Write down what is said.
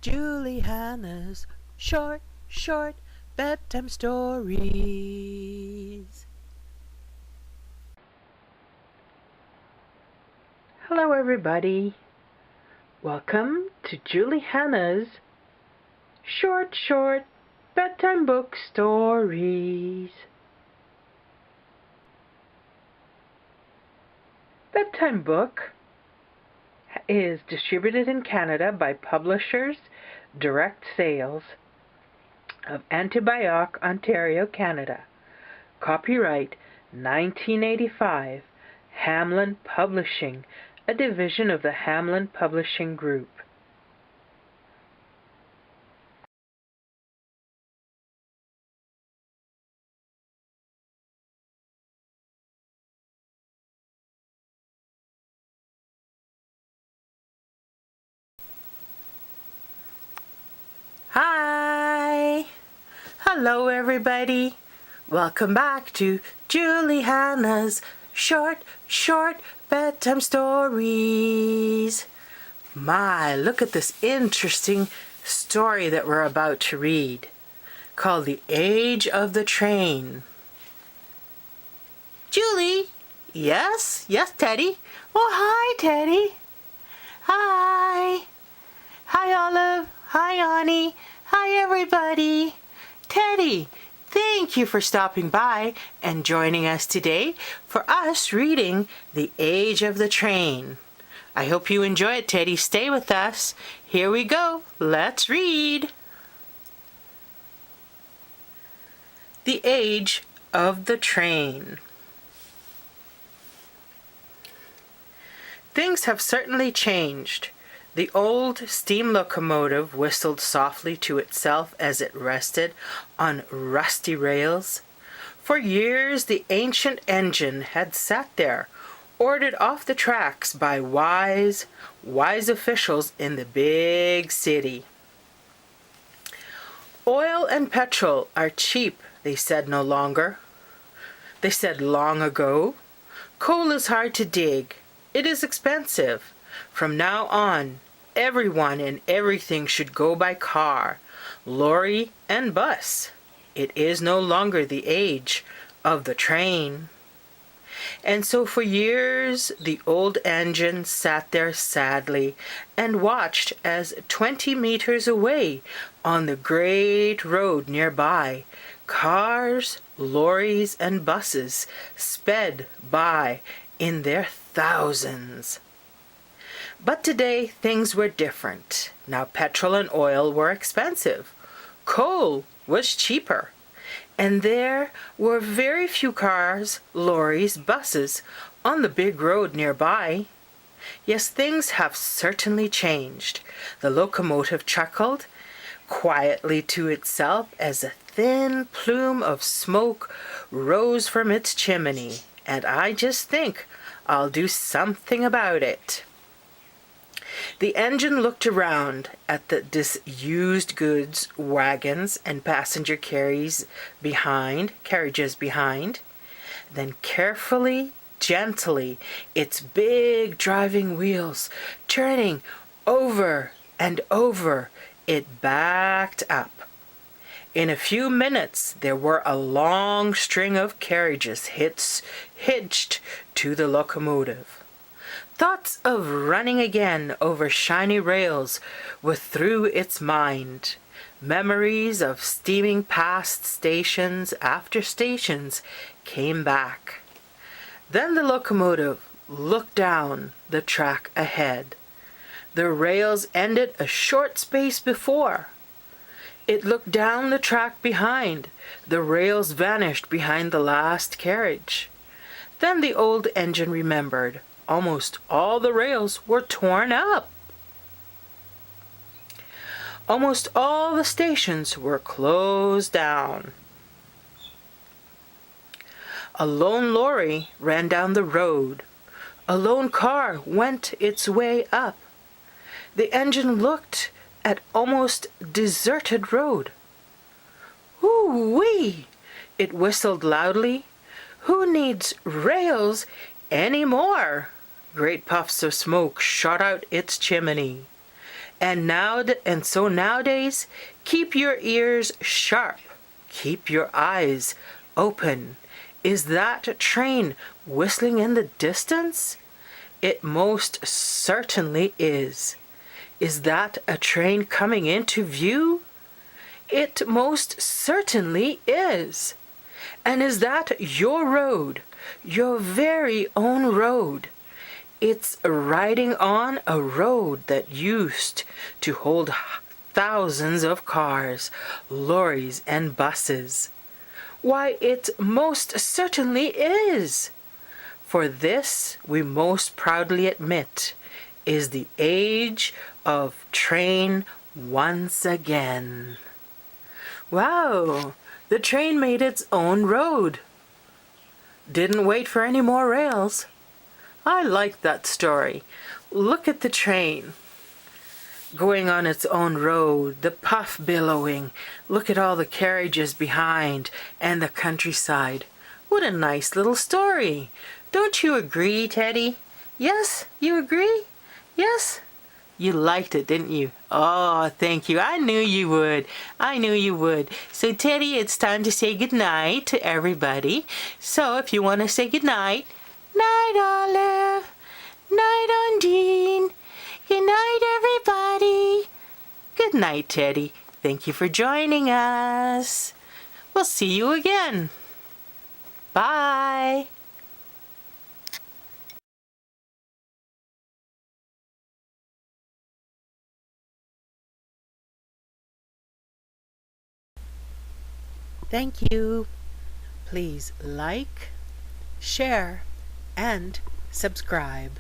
Julie Hannah's short bedtime stories. Hello everybody. Welcome to Julie Hannah's short bedtime book stories. Bedtime book is distributed in Canada by Publishers Direct Sales of Antibioc, Ontario, Canada. Copyright 1985, HAMLYN Publishing, a division of the HAMLYN Publishing Group. Hi! Hello everybody! Welcome back to Julie Hannah's short bedtime stories. My, look at this interesting story that we're about to read, called The Age of the Train. Julie? Yes, Teddy. Oh, hi, Teddy. Hi. Hi, Olive. Hi, Annie. Hi, everybody. Teddy, thank you for stopping by and joining us today for us reading The Age of the Train. I hope you enjoy it, Teddy. Stay with us. Here we go. Let's read. The Age of the Train. Things have certainly changed. The old steam locomotive whistled softly to itself as it rested on rusty rails. For years the ancient engine had sat there, ordered off the tracks by wise officials in the big city. Oil and petrol are cheap, they said no longer. They said long ago. Coal is hard to dig. It is expensive. From now on, everyone and everything should go by car, lorry, and bus. It is no longer the age of the train. And so for years, the old engine sat there sadly and watched as 20 meters away on the great road nearby, cars, lorries, and buses sped by in their thousands. But today things were different. Now petrol and oil were expensive. Coal was cheaper. And there were very few cars, lorries, buses on the big road nearby. Yes, things have certainly changed. The locomotive chuckled quietly to itself as a thin plume of smoke rose from its chimney. And I just think I'll do something about it. The engine looked around at the disused goods wagons and passenger carriages behind, then carefully, gently, its big driving wheels turning over and over, it backed up. In a few minutes, there were a long string of carriages hitched to the locomotive. Thoughts of running again over shiny rails were through its mind. Memories of steaming past stations after stations came back. Then the locomotive looked down the track ahead. The rails ended a short space before. It looked down the track behind. The rails vanished behind the last carriage. Then the old engine remembered. Almost all the rails were torn up. Almost all the stations were closed down. A lone lorry ran down the road. A lone car went its way up. The engine looked at almost deserted road. Ooh-wee! It whistled loudly. Who needs rails anymore? Great puffs of smoke shot out its chimney. And so nowadays, keep your ears sharp, keep your eyes open. Is that a train whistling in the distance? It most certainly is. Is that a train coming into view? It most certainly is. And is that your road, your very own road? It's riding on a road that used to hold thousands of cars, lorries, and buses. Why, it most certainly is. For this, we most proudly admit, is the age of train once again. Wow, the train made its own road. Didn't wait for any more rails. I like that story. Look at the train going on its own road, the puff billowing. Look at all the carriages behind and the countryside. What a nice little story. Don't you agree, Teddy? Yes, you agree? Yes? You liked it, didn't you? Oh, thank you. I knew you would. I knew you would. So, Teddy, it's time to say goodnight to everybody. So, if you want to say goodnight, night, Olive. Night, Undine. Good night, everybody. Good night, Teddy. Thank you for joining us. We'll see you again. Bye. Thank you. Please like, share, and subscribe.